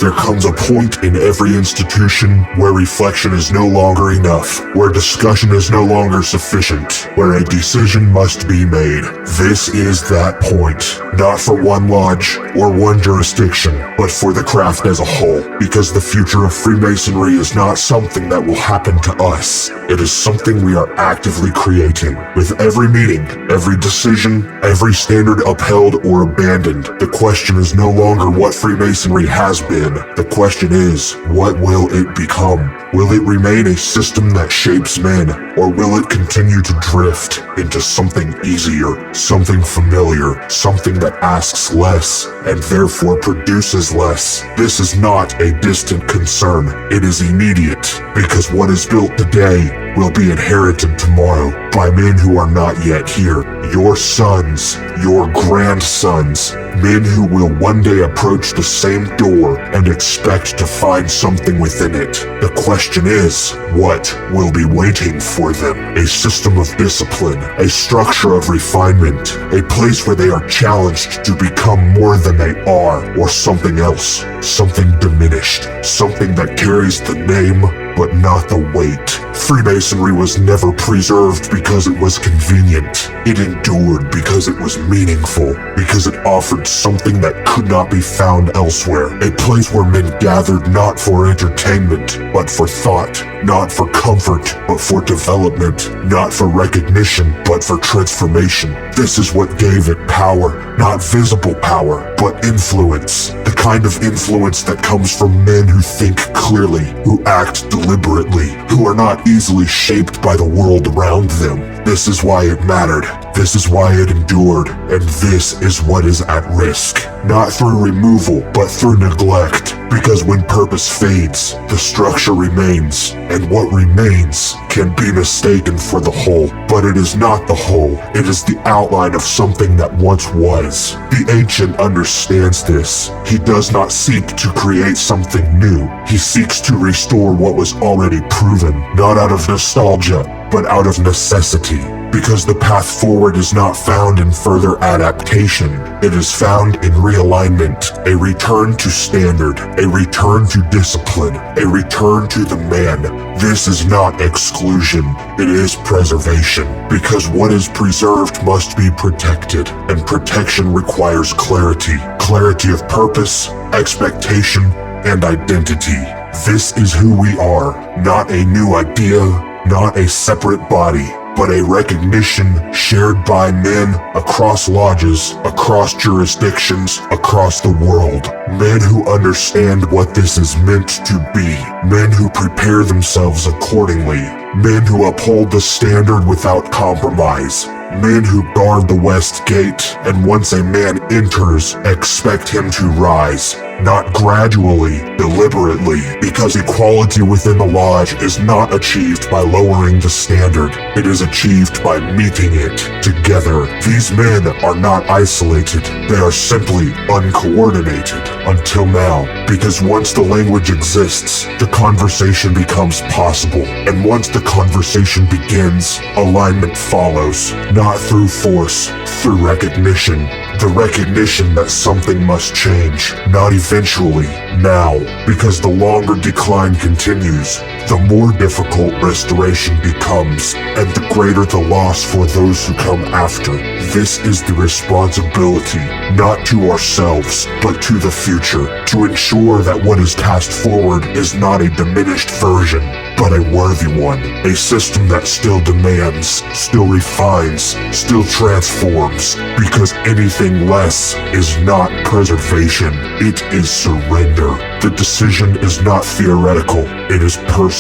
There comes a point in every institution where reflection is no longer enough, where discussion is no longer sufficient, where a decision must be made. This is that point, not for one lodge or one jurisdiction, but for the craft as a whole, because the future of Freemasonry is not something that will happen to us. It is something we are actively creating. With every meeting, every decision, every standard upheld or abandoned, the question is no longer what Freemasonry has been. The question is, what will it become? Will it remain a system that shapes men, or will it continue to drift into something easier, something familiar, something that asks less, and therefore produces less? This is not a distant concern. It is immediate, because what is built today will be inherited tomorrow by men who are not yet here. Your sons, your grandsons, men who will one day approach the same door and expect to find something within it. The question is, what will be waiting for them? A system of discipline, a structure of refinement, a place where they are challenged to become more than they are, or something else, something diminished, something that carries the name but not the weight. Freemasonry was never preserved because it was convenient. It endured because it was meaningful, because it offered something that could not be found elsewhere. A place where men gathered not for entertainment, but for thought, not for comfort, but for development, not for recognition, but for transformation. This is what gave it power, not visible power, but influence. The kind of influence that comes from men who think clearly, who act deliberately, who are not easily shaped by the world around them. This is why it mattered. This is why it endured. And this is what is at risk. Not through removal, but through neglect. Because when purpose fades, the structure remains. And what remains can be mistaken for the whole. But it is not the whole. It is the outline of something that once was. The ancient understands this. He does not seek to create something new. He seeks to restore what was already proven, not out of nostalgia, but out of necessity. Because the path forward is not found in further adaptation. It is found in realignment, a return to standard, a return to discipline, a return to the man. This is not exclusion, it is preservation. Because what is preserved must be protected, and protection requires clarity. Clarity of purpose, expectation, and identity. This is who we are, not a new idea, not a separate body, but a recognition shared by men across lodges, across jurisdictions, across the world. Men who understand what this is meant to be. Men who prepare themselves accordingly. Men who uphold the standard without compromise. Men who guard the West Gate, and once a man enters, expect him to rise. Not gradually, deliberately, because equality within the lodge is not achieved by lowering the standard. It is achieved by meeting it together. These men are not isolated. They are simply uncoordinated until now. Because once the language exists, the conversation becomes possible. And once the conversation begins, alignment follows. Not through force, through recognition. The recognition that something must change, not eventually, now. Because the longer decline continues, the more difficult restoration becomes, and the greater the loss for those who come after. This is the responsibility, not to ourselves, but to the future, to ensure that what is passed forward is not a diminished version, but a worthy one. A system that still demands, still refines, still transforms, because anything less is not preservation, it is surrender. The decision is not theoretical, it is personal.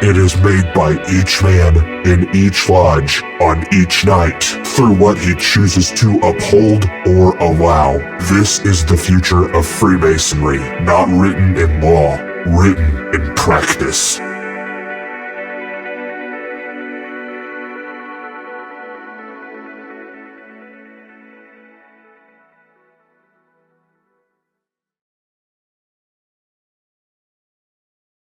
It is made by each man, in each lodge, on each night, through what he chooses to uphold or allow. This is the future of Freemasonry, not written in law, written in practice.